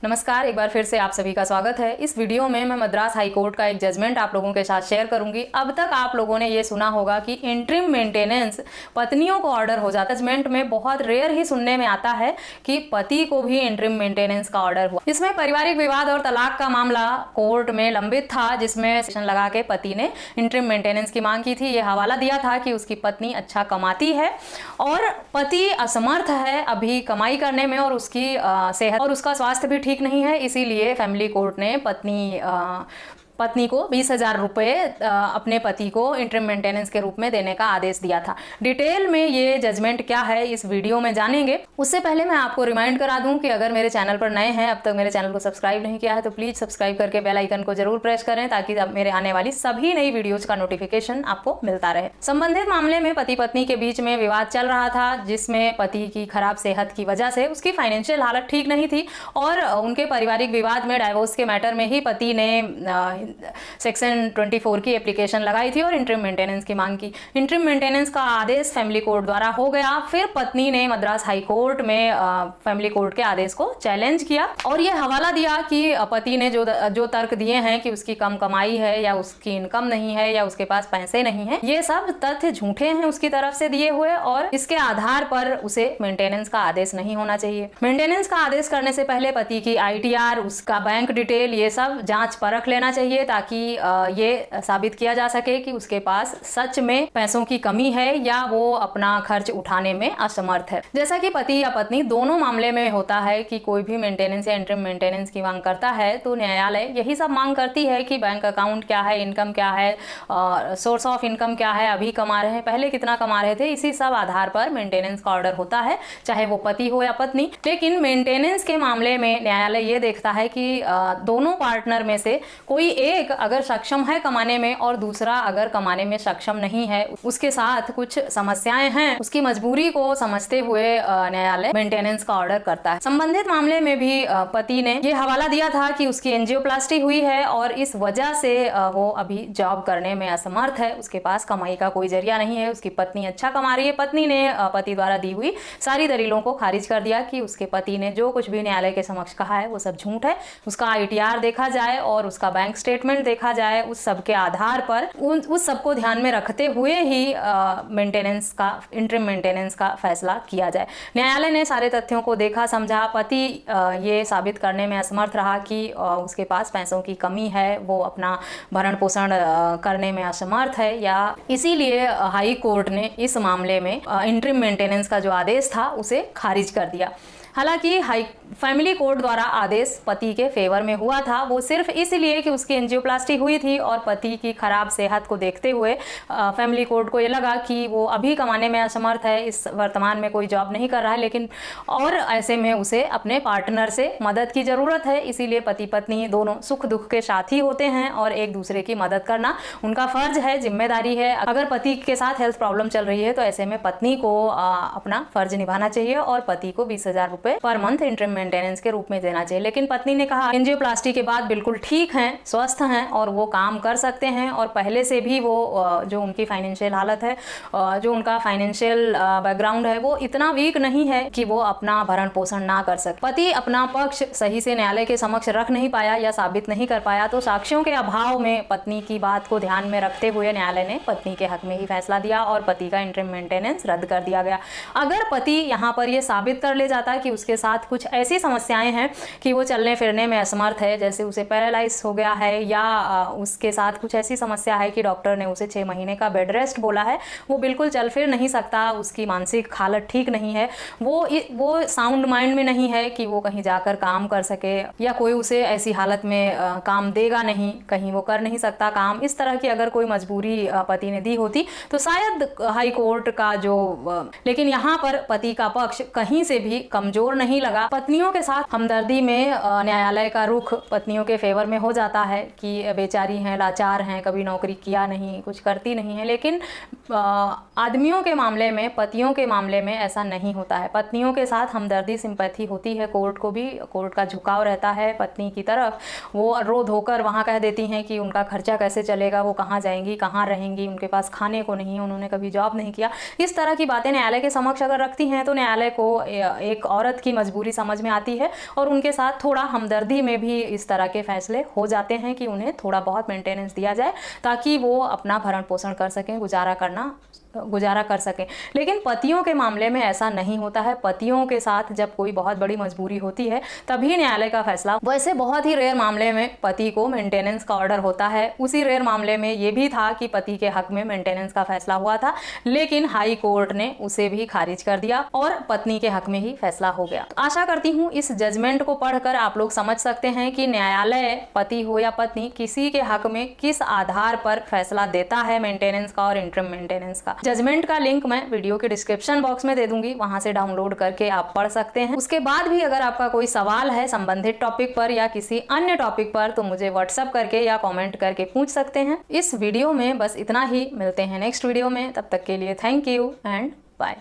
नमस्कार, एक बार फिर से आप सभी का स्वागत है। इस वीडियो में मैं मद्रास हाई कोर्ट का एक जजमेंट आप लोगों के साथ शेयर करूंगी। अब तक आप लोगों ने ये सुना होगा कि इंटरिम मेंटेनेंस पत्नियों को ऑर्डर हो जाता है। जजमेंट में बहुत रेयर ही सुनने में आता है कि पति को भी इंटरिम मेंटेनेंस का ऑर्डर हुआ। इसमें पारिवारिक विवाद और तलाक का मामला कोर्ट में लंबित था, जिसमें सेशन लगा के पति ने इंटरिम मेंटेनेंस की मांग की थी। ये हवाला दिया था कि उसकी पत्नी अच्छा कमाती है और पति असमर्थ है अभी कमाई करने में, और उसकी सेहत और उसका स्वास्थ्य भी ठीक नहीं है। इसीलिए फैमिली कोर्ट ने पत्नी को 20,000 रुपये अपने पति को इंटरिम मेंटेनेंस के रूप में देने का आदेश दिया था। डिटेल में ये जजमेंट क्या है इस वीडियो में जानेंगे। उससे पहले मैं आपको रिमाइंड करा दूं कि अगर मेरे चैनल पर नए हैं, अब तक मेरे चैनल को सब्सक्राइब नहीं किया है, तो प्लीज सब्सक्राइब करके बेल आइकन को जरूर प्रेस करें ताकि मेरे आने वाली सभी नई वीडियोज का नोटिफिकेशन आपको मिलता रहे। संबंधित मामले में पति पत्नी के बीच में विवाद चल रहा था, जिसमें पति की खराब सेहत की वजह से उसकी फाइनेंशियल हालत ठीक नहीं थी और उनके पारिवारिक विवाद में डाइवोर्स के मैटर में ही पति ने सेक्शन 24 की एप्लीकेशन लगाई थी और इंटरिम मेंटेनेंस की मांग की। इंटरिम मेंटेनेंस का आदेश फैमिली कोर्ट द्वारा हो गया। फिर पत्नी ने मद्रास हाई कोर्ट में फैमिली कोर्ट के आदेश को चैलेंज किया और यह हवाला दिया कि पति ने जो तर्क दिए हैं कि उसकी कम कमाई है या उसकी इनकम नहीं है या उसके पास पैसे नहीं है, ये सब तथ्य झूठे हैं उसकी तरफ से दिए हुए, और इसके आधार पर उसे मेंटेनेंस का आदेश नहीं होना चाहिए। मेंटेनेंस का आदेश करने से पहले पति की ITR, उसका बैंक डिटेल, ये सब जांच परख लेना चाहिए ताकि ये साबित किया जा सके कि उसके पास सच में पैसों की कमी है या वो अपना खर्च उठाने में असमर्थ है। जैसा कि पति या पत्नी दोनों मामले में होता है कि कोई भी मेंटेनेंस या इंटरिम मेंटेनेंस की मांग करता है तो न्यायालय यही सब मांग करती है कि बैंक अकाउंट क्या है, इनकम क्या है, सोर्स ऑफ इनकम क्या है, अभी कमा रहे हैं, पहले कितना कमा रहे थे, इसी सब आधार पर मेंटेनेंस का ऑर्डर होता है, चाहे वो पति हो या पत्नी। लेकिन मेंटेनेंस के मामले में न्यायालय ये देखता है कि दोनों पार्टनर में से कोई एक अगर सक्षम है कमाने में और दूसरा अगर कमाने में सक्षम नहीं है, उसके साथ कुछ समस्याएं हैं, उसकी मजबूरी को समझते हुए न्यायालय मेंटेनेंस का ऑर्डर करता है। संबंधित मामले में भी पति ने ये हवाला दिया था कि उसकी एंजियोप्लास्टी हुई है और इस वजह से वो अभी जॉब करने में असमर्थ है, उसके पास कमाई का कोई जरिया नहीं है, उसकी पत्नी अच्छा कमा रही है। पत्नी ने पति द्वारा दी हुई सारी दलीलों को खारिज कर दिया कि उसके पति ने जो कुछ भी न्यायालय के समक्ष कहा है वो सब झूठ है। उसका ITR देखा जाए और उसका बैंक स्टेटमेंट देखा जाए, उस सब के आधार पर उस सब को ध्यान में रखते हुए ही मेंटेनेंस का, इंटरिम मेंटेनेंस का फैसला किया जाए। न्यायालय ने सारे तथ्यों को देखा समझा। पति ये साबित करने में असमर्थ रहा कि उसके पास पैसों की कमी है, वो अपना भरण पोषण करने में असमर्थ है, या इसीलिए हाई कोर्ट ने इस मामले में इंटरिम मेंटेनेंस का जो आदेश था उसे खारिज कर दिया। हालांकि फैमिली कोर्ट द्वारा आदेश पति के फेवर में हुआ था, वो सिर्फ इसलिए कि उसकी एंजियोप्लास्टी हुई थी और पति की खराब सेहत को देखते हुए फैमिली कोर्ट को ये लगा कि वो अभी कमाने में असमर्थ है, इस वर्तमान में कोई जॉब नहीं कर रहा है, लेकिन और ऐसे में उसे अपने पार्टनर से मदद की ज़रूरत है। इसीलिए पति पत्नी दोनों सुख दुख के साथी होते हैं और एक दूसरे की मदद करना उनका फर्ज है, जिम्मेदारी है। अगर पति के साथ हेल्थ प्रॉब्लम चल रही है तो ऐसे में पत्नी को अपना फर्ज निभाना चाहिए और पति को 20,000 रुपये पर मंथ इंटरिम मेंटेनेंस के रूप में देना चाहिए। लेकिन पत्नी ने कहा एंजियोप्लास्टी के बाद बिल्कुल ठीक हैं, स्वस्थ हैं और वो काम कर सकते हैं, और पहले से भी वो जो उनकी फाइनेंशियल हालत है, जो उनका फाइनेंशियल बैकग्राउंड है, वो इतना वीक नहीं है कि वो अपना भरण पोषण ना कर सके। पति अपना पक्ष सही से न्यायालय के समक्ष रख नहीं पाया या साबित नहीं कर पाया, तो साक्ष्यों के अभाव में पत्नी की बात को ध्यान में रखते हुए न्यायालय ने पत्नी के हक में ही फैसला दिया और पति का इंटरिम मेंटेनेंस रद्द कर दिया गया। अगर पति यहाँ पर यह साबित कर ले जाता कि उसके साथ कुछ ऐसी समस्याएं हैं कि वो चलने फिरने में असमर्थ है, जैसे उसे पैरालाइज हो गया है या उसके साथ कुछ ऐसी समस्या है कि डॉक्टर ने उसे 6 महीने का बेड रेस्ट बोला है, वो बिल्कुल चल फिर नहीं सकता, उसकी मानसिक हालत ठीक नहीं है, वो साउंड माइंड में नहीं है कि वो कहीं जाकर काम कर सके, या कोई उसे ऐसी हालत में काम देगा नहीं, कहीं वो कर नहीं सकता काम, इस तरह की अगर कोई मजबूरी पति ने दी होती तो शायद हाई कोर्ट का लेकिन यहाँ पर पति का पक्ष कहीं से भी कमजोर नहीं लगा। पत्नियों के साथ हमदर्दी में न्यायालय का रुख पत्नियों के फेवर में हो जाता है कि बेचारी हैं, लाचार हैं, कभी नौकरी किया नहीं, कुछ करती नहीं है। लेकिन आदमियों के मामले में, पतियों के मामले में ऐसा नहीं होता है। पत्नियों के साथ हमदर्दी, सिंपैथी होती है। कोर्ट को भी, कोर्ट का झुकाव रहता है पत्नी की तरफ। वो रो धोकर वहाँ कह देती हैं कि उनका खर्चा कैसे चलेगा, वो कहाँ जाएंगी, कहाँ रहेंगी, उनके पास खाने को नहीं, उन्होंने कभी जॉब नहीं किया। इस तरह की बातें न्यायालय के समक्ष अगर रखती हैं तो न्यायालय को एक औरत औरत की मजबूरी समझ में आती है और उनके साथ थोड़ा हमदर्दी में भी इस तरह के फैसले हो जाते हैं कि उन्हें थोड़ा बहुत मेंटेनेंस दिया जाए ताकि वो अपना भरण पोषण कर सकें, गुजारा कर सकें। लेकिन पतियों के मामले में ऐसा नहीं होता है। पतियों के साथ जब कोई बहुत बड़ी मजबूरी होती है तभी न्यायालय का फैसला, वैसे बहुत ही रेयर मामले में पति को मेंटेनेंस का ऑर्डर होता है। उसी रेयर मामले में ये भी था कि पति के हक में मेंटेनेंस का फैसला हुआ था, लेकिन हाई कोर्ट ने उसे भी खारिज कर दिया और पत्नी के हक में ही फैसला हो गया। आशा करती हूँ इस जजमेंट को पढ़कर आप लोग समझ सकते हैं कि न्यायालय पति हो या पत्नी किसी के हक में किस आधार पर फैसला देता है मेंटेनेंस का और इंटरिम मेंटेनेंस का। जजमेंट का लिंक मैं वीडियो के डिस्क्रिप्शन बॉक्स में दे दूंगी, वहां से डाउनलोड करके आप पढ़ सकते हैं। उसके बाद भी अगर आपका कोई सवाल है संबंधित टॉपिक पर या किसी अन्य टॉपिक पर तो मुझे व्हाट्सएप करके या कमेंट करके पूछ सकते हैं। इस वीडियो में बस इतना ही, मिलते हैं नेक्स्ट वीडियो में, तब तक के लिए थैंक यू एंड बाय।